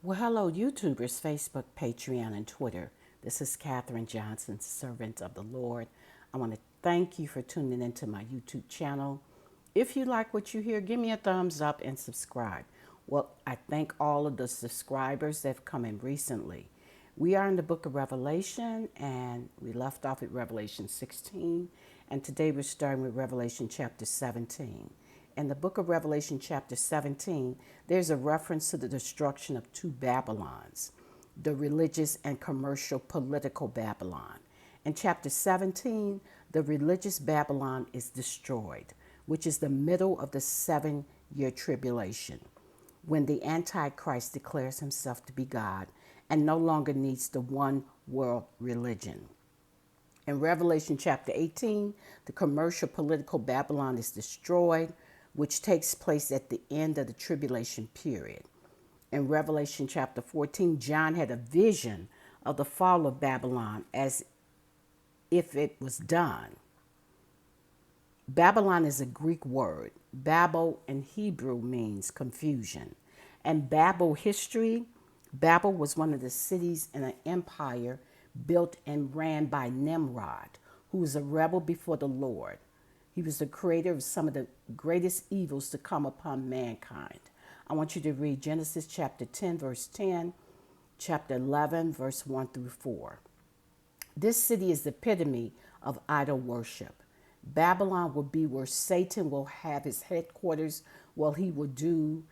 Well, hello, YouTubers, Facebook, Patreon, and Twitter. This is Katherine Johnson, servant of the Lord. I want to thank you for tuning into my YouTube channel. If you like what you hear, give me a thumbs up and subscribe. Well, I thank all of the subscribers that have come in recently. We are in the book of Revelation, and we left off at Revelation 16, and today we're starting with Revelation chapter 17. In the book of Revelation, chapter 17, there's a reference to the destruction of two Babylons, the religious and commercial political Babylon. In chapter 17, the religious Babylon is destroyed, which is the middle of the 7 year tribulation, when the Antichrist declares himself to be God and no longer needs the one world religion. In Revelation chapter 18, the commercial political Babylon is destroyed, which takes place at the end of the tribulation period. In Revelation chapter 14, John had a vision of the fall of Babylon as if it was done. Babylon is a Greek word. Babel in Hebrew means confusion. And Babel history, Babel was one of the cities in an empire built and ran by Nimrod, who was a rebel before the Lord. He was the creator of some of the greatest evils to come upon mankind. I want you to read Genesis chapter 10, verse 10, chapter 11, verse 1 through 4. This city is the epitome of idol worship. Babylon will be where Satan will have his headquarters, while he will do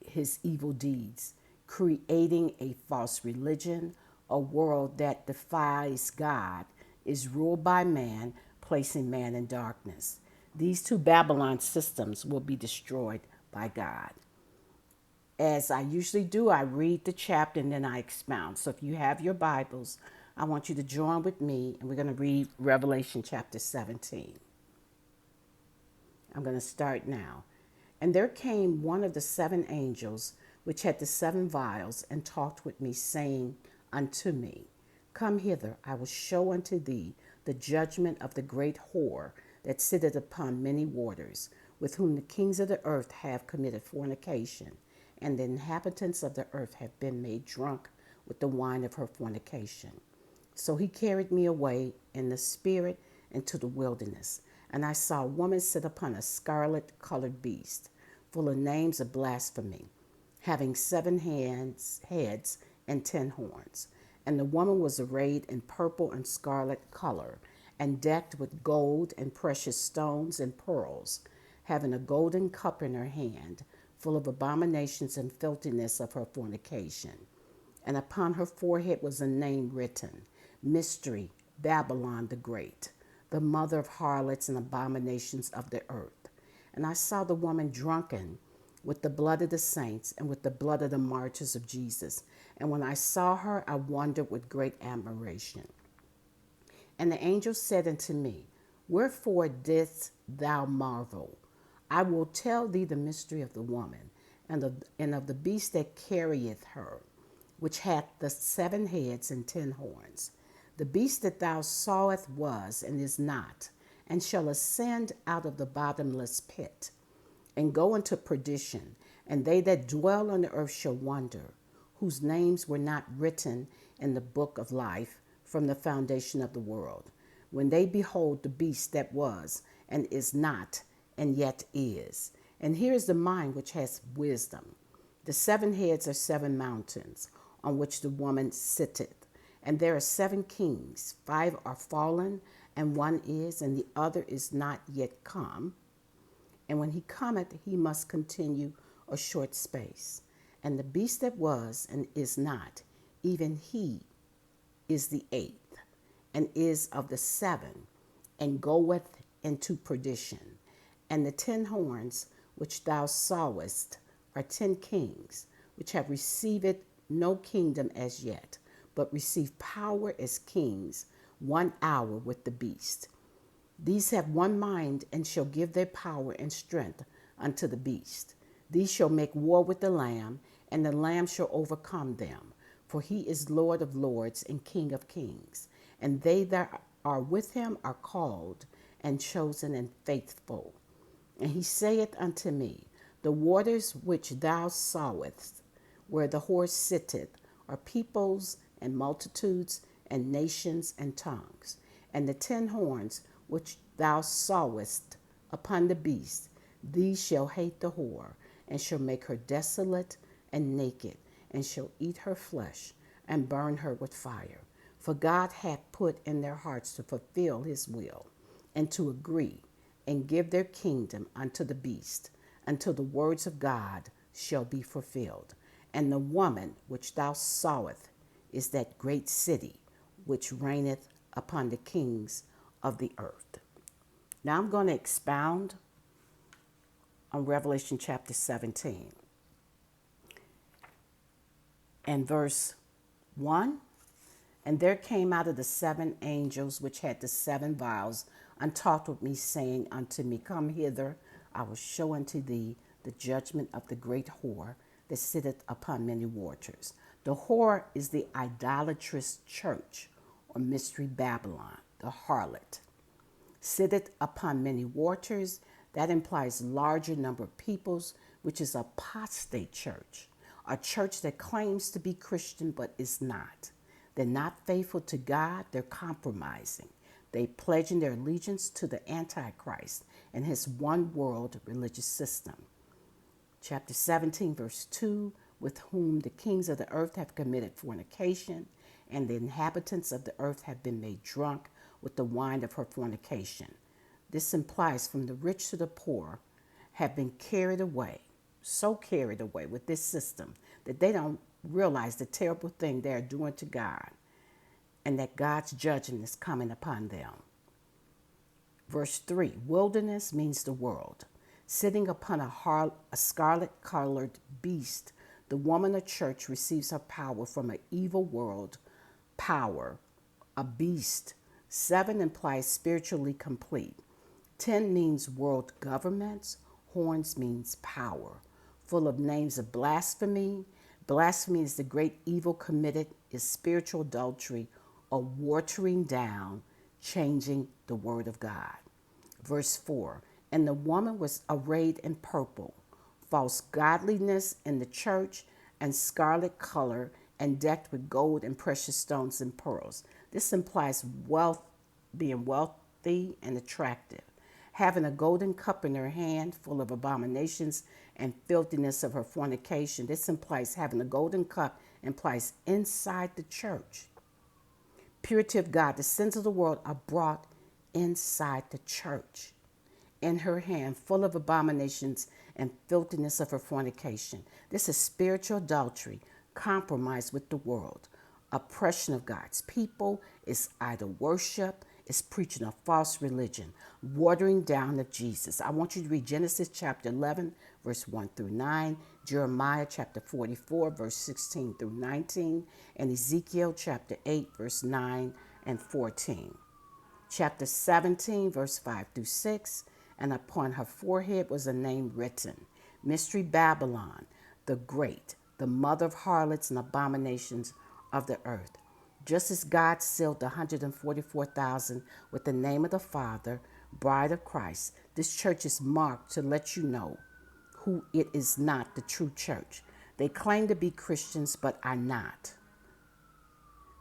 his evil deeds, creating a false religion, a world that defies God, is ruled by man, placing man in darkness. These two Babylon systems will be destroyed by God. As I usually do, I read the chapter and then I expound. So if you have your Bibles, I want you to join with me and we're going to read Revelation chapter 17. I'm going to start now. And there came one of the 7 angels which had the 7 vials and talked with me, saying unto me, Come hither, I will show unto thee the judgment of the great whore that sitteth upon many waters, with whom the kings of the earth have committed fornication, and the inhabitants of the earth have been made drunk with the wine of her fornication. So he carried me away in the spirit into the wilderness, and I saw a woman sit upon a scarlet colored beast, full of names of blasphemy, having 7 heads and 10 horns. And the woman was arrayed in purple and scarlet color, and decked with gold and precious stones and pearls, having a golden cup in her hand, full of abominations and filthiness of her fornication. And upon her forehead was a name written, Mystery, Babylon the Great, the mother of harlots and abominations of the earth. And I saw the woman drunken with the blood of the saints and with the blood of the martyrs of Jesus. And when I saw her, I wondered with great admiration. And the angel said unto me, Wherefore didst thou marvel? I will tell thee the mystery of the woman, and of the beast that carrieth her, which hath the 7 heads and 10 horns. The beast that thou sawest was and is not, and shall ascend out of the bottomless pit, and go into perdition, and they that dwell on the earth shall wonder, whose names were not written in the book of life from the foundation of the world, when they behold the beast that was, and is not, and yet is. And here is the mind which has wisdom. The 7 heads are 7 mountains, on which the woman sitteth. And there are 7 kings, 5 are fallen, and one is, and the other is not yet come. And when he cometh, he must continue a short space. And the beast that was and is not, even he is the 8th, and is of the 7, and goeth into perdition. And the 10 horns which thou sawest are 10 kings, which have received no kingdom as yet, but receive power as kings 1 hour with the beast. These have one mind, and shall give their power and strength unto the beast. These shall make war with the Lamb, and the Lamb shall overcome them. For he is Lord of lords and King of kings. And they that are with him are called and chosen and faithful. And he saith unto me, The waters which thou sawest, where the horse sitteth, are peoples and multitudes and nations and tongues. And the 10 horns which thou sawest upon the beast, these shall hate the whore, and shall make her desolate and naked, and shall eat her flesh, and burn her with fire. For God hath put in their hearts to fulfill his will, and to agree, and give their kingdom unto the beast, until the words of God shall be fulfilled. And the woman which thou sawest is that great city which reigneth upon the kings of the earth. Now I'm going to expound on Revelation chapter 17 and verse 1. And there came out of the 7 angels which had the 7 vials, and talked with me, saying unto me, Come hither, I will show unto thee the judgment of the great whore that sitteth upon many waters. The whore is the idolatrous church, or mystery Babylon, the harlot. Sitteth upon many waters, that implies larger number of peoples, which is apostate church, a church that claims to be Christian but is not. They're not faithful to God, they're compromising. They pledging their allegiance to the Antichrist and his one world religious system. Chapter 17, verse 2, with whom the kings of the earth have committed fornication, and the inhabitants of the earth have been made drunk with the wine of her fornication. This implies from the rich to the poor have been carried away, so carried away with this system that they don't realize the terrible thing they are doing to God, and that God's judgment is coming upon them. Verse 3, wilderness means the world. Sitting upon a scarlet-colored beast, the woman of church receives her power from an evil world power, a beast. 7 implies spiritually complete. 10 means world governments. Horns means power. Full of names of blasphemy. Blasphemy is the great evil committed, is spiritual adultery or watering down, changing the word of God. Verse 4, and the woman was arrayed in purple, false godliness in the church, and scarlet color, and decked with gold and precious stones and pearls. This implies wealth, being wealthy and attractive. Having a golden cup in her hand full of abominations and filthiness of her fornication. This implies having a golden cup implies inside the church. Purity of God, the sins of the world are brought inside the church. In her hand, full of abominations and filthiness of her fornication. This is spiritual adultery, compromise with the world. Oppression of God's people is idol worship, is preaching a false religion, watering down of Jesus. I want you to read Genesis chapter 11, verse 1 through 9, Jeremiah chapter 44, verse 16 through 19, and Ezekiel chapter 8, verse 9 and 14. Chapter 17, verse 5 through 6, and upon her forehead was a name written, Mystery Babylon, the Great, the mother of harlots and abominations of the earth. Just as God sealed the 144,000 with the name of the Father, bride of Christ, this church is marked to let you know who it is not the true church. They claim to be Christians but are not.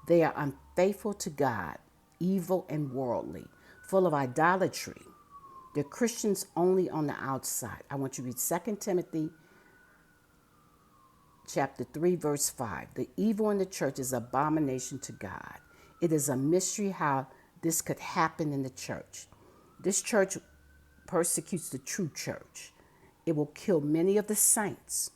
They are unfaithful to God, evil and worldly, full of idolatry. They're Christians only on the outside. I want you to read 2 Timothy chapter 3, verse 5. The evil in the church is abomination to God. It is a mystery how this could happen in the church. This church persecutes the true church. It will kill many of the saints,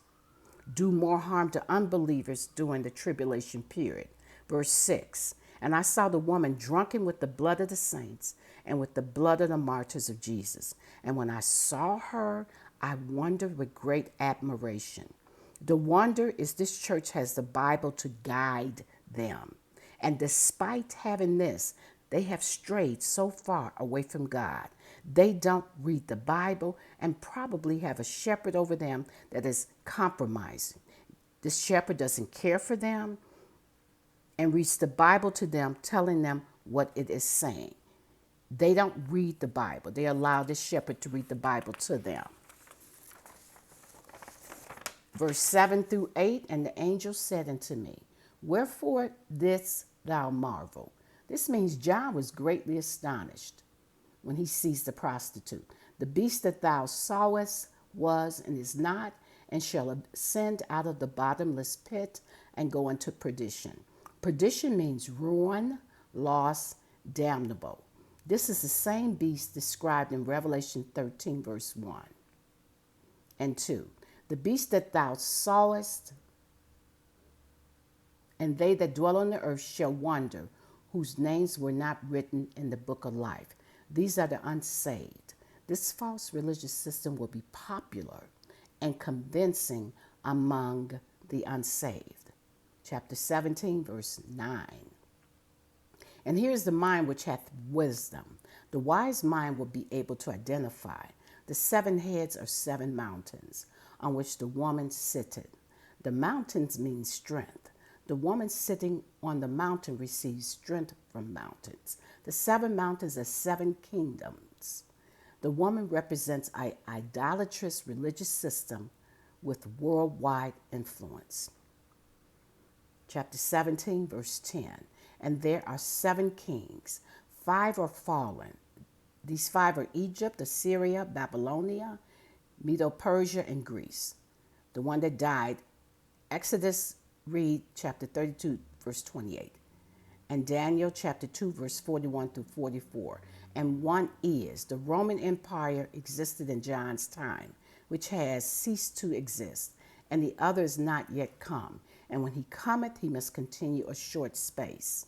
do more harm to unbelievers during the tribulation period. Verse 6, and I saw the woman drunken with the blood of the saints and with the blood of the martyrs of Jesus. And when I saw her, I wondered with great admiration. The wonder is this church has the Bible to guide them. And despite having this, they have strayed so far away from God. They don't read the Bible and probably have a shepherd over them that is compromising. This shepherd doesn't care for them and reads the Bible to them, telling them what it is saying. They don't read the Bible. They allow the shepherd to read the Bible to them. Verse 7 through 8, and the angel said unto me, wherefore this thou marvel? This means John was greatly astonished when he sees the prostitute. The beast that thou sawest was and is not, and shall ascend out of the bottomless pit and go into perdition. Perdition means ruin, loss, damnable. This is the same beast described in Revelation 13, verse 1 and 2. The beast that thou sawest, and they that dwell on the earth shall wonder, whose names were not written in the book of life. These are the unsaved. This false religious system will be popular and convincing among the unsaved. Chapter 17, verse 9. And here is the mind which hath wisdom. The wise mind will be able to identify the 7 heads are 7 mountains on which the woman sitteth. The mountains mean strength. The woman sitting on the mountain receives strength from mountains. The 7 mountains are 7 kingdoms. The woman represents an idolatrous religious system with worldwide influence. Chapter 17, verse 10. And there are 7 kings. 5 are fallen. These 5 are Egypt, Assyria, Babylonia, Medo-Persia, and Greece. The one that died, Exodus, read chapter 32, verse 28. And Daniel chapter 2, verse 41 through 44. And one is, the Roman Empire existed in John's time, which has ceased to exist, and the other is not yet come. And when he cometh, he must continue a short space.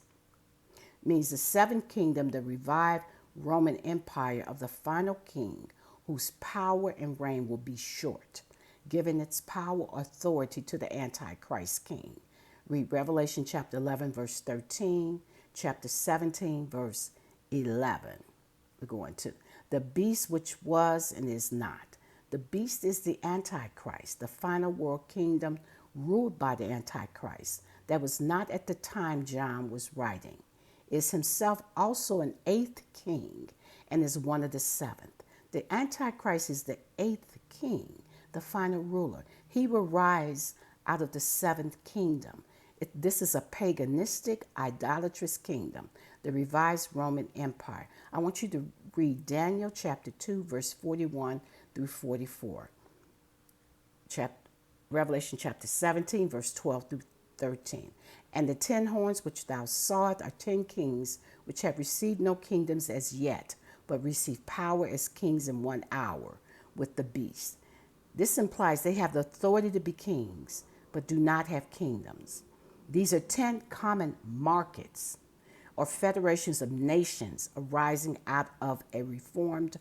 Means the 7th kingdom, the revived Roman Empire of the final king, whose power and reign will be short, giving its power authority to the Antichrist king. Read Revelation chapter 11, verse 13, chapter 17, verse 11. We're going to the beast which was and is not. The beast is the Antichrist, the final world kingdom ruled by the Antichrist that was not at the time John was writing. Is himself also an 8th king and is one of the 7th. The Antichrist is the 8th king, the final ruler. He will rise out of the 7th kingdom. This is a paganistic, idolatrous kingdom, the revised Roman Empire. I want you to read Daniel chapter 2, verse 41 through 44. Revelation chapter 17, verse 12 through 13. And the 10 horns which thou sawest are 10 kings, which have received no kingdoms as yet, but receive power as kings in 1 hour with the beast. This implies they have the authority to be kings, but do not have kingdoms. These are 10 common markets or federations of nations arising out of a reformed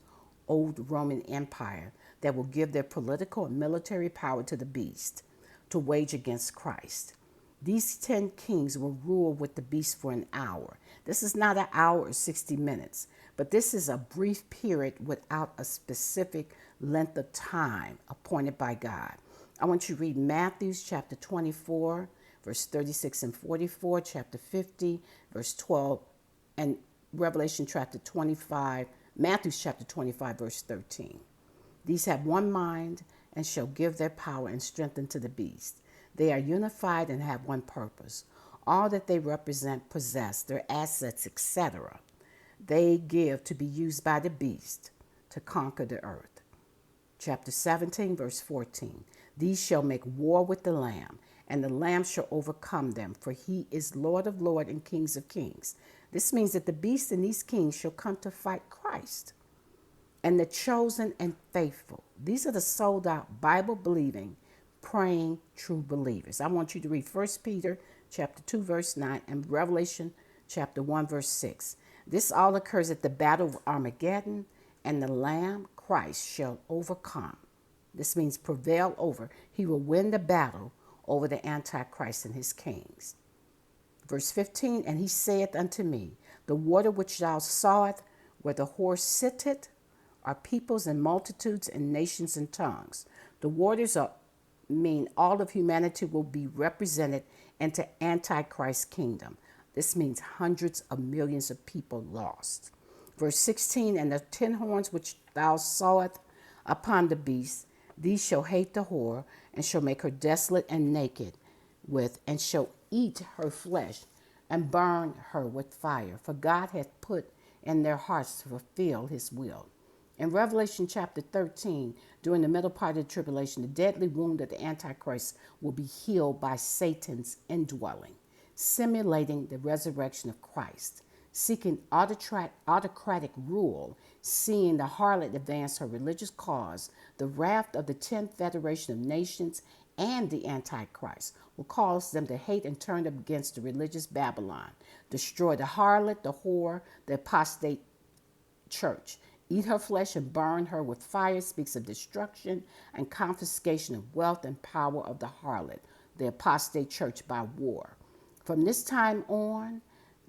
old Roman Empire that will give their political and military power to the beast to wage against Christ. These 10 kings will rule with the beast for an hour. This is not an hour or 60 minutes, but this is a brief period without a specific length of time appointed by God. I want you to read Matthew chapter 24, verse 36 and 44, chapter 50, verse 12, and Revelation chapter 25, Matthew chapter 25, verse 13. These have one mind and shall give their power and strength unto the beast. They are unified and have one purpose. All that they represent, possess, their assets, etc., they give to be used by the beast to conquer the earth. Chapter 17, verse 14. These shall make war with the Lamb, and the Lamb shall overcome them, for he is Lord of lords and Kings of kings. This means that the beast and these kings shall come to fight Christ. And the chosen and faithful. These are the sold out, Bible-believing, praying, true believers. I want you to read 1 Peter chapter 2, verse 9, and Revelation chapter 1, verse 6. This all occurs at the battle of Armageddon, and the Lamb, Christ, shall overcome. This means prevail over. He will win the battle over the Antichrist and his kings. Verse 15, and he saith unto me, the water which thou sawest, where the horse sitteth, are peoples and multitudes and nations and tongues. The waters mean all of humanity will be represented into Antichrist's kingdom. This means hundreds of millions of people lost. Verse 16, and the 10 horns which thou sawest upon the beast, these shall hate the whore, and shall make her desolate and naked with, and shall eat her flesh, and burn her with fire. For God hath put in their hearts to fulfill his will. In Revelation chapter 13, during the middle part of the tribulation, the deadly wound of the Antichrist will be healed by Satan's indwelling, simulating the resurrection of Christ, seeking autocratic rule, seeing the harlot advance her religious cause. The wrath of the 10th Federation of Nations and the Antichrist will cause them to hate and turn up against the religious Babylon, destroy the harlot, the whore, the apostate church. Eat her flesh and burn her with fire speaks of destruction and confiscation of wealth and power of the harlot, the apostate church, by war. From this time on,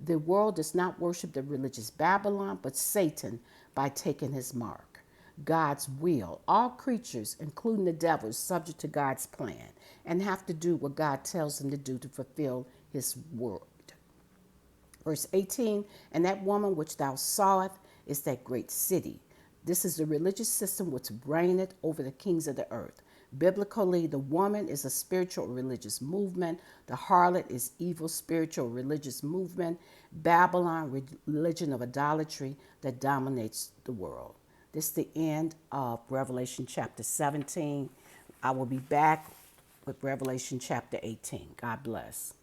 the world does not worship the religious Babylon, but Satan by taking his mark. God's will. All creatures, including the devil, is subject to God's plan and have to do what God tells them to do to fulfill his word. Verse 18, and that woman which thou sawest is that great city. This is the religious system which reigneth over the kings of the earth. Biblically, the woman is a spiritual religious movement. The harlot is evil spiritual religious movement. Babylon, religion of idolatry that dominates the world. This is the end of Revelation chapter 17. I will be back with Revelation chapter 18. God bless.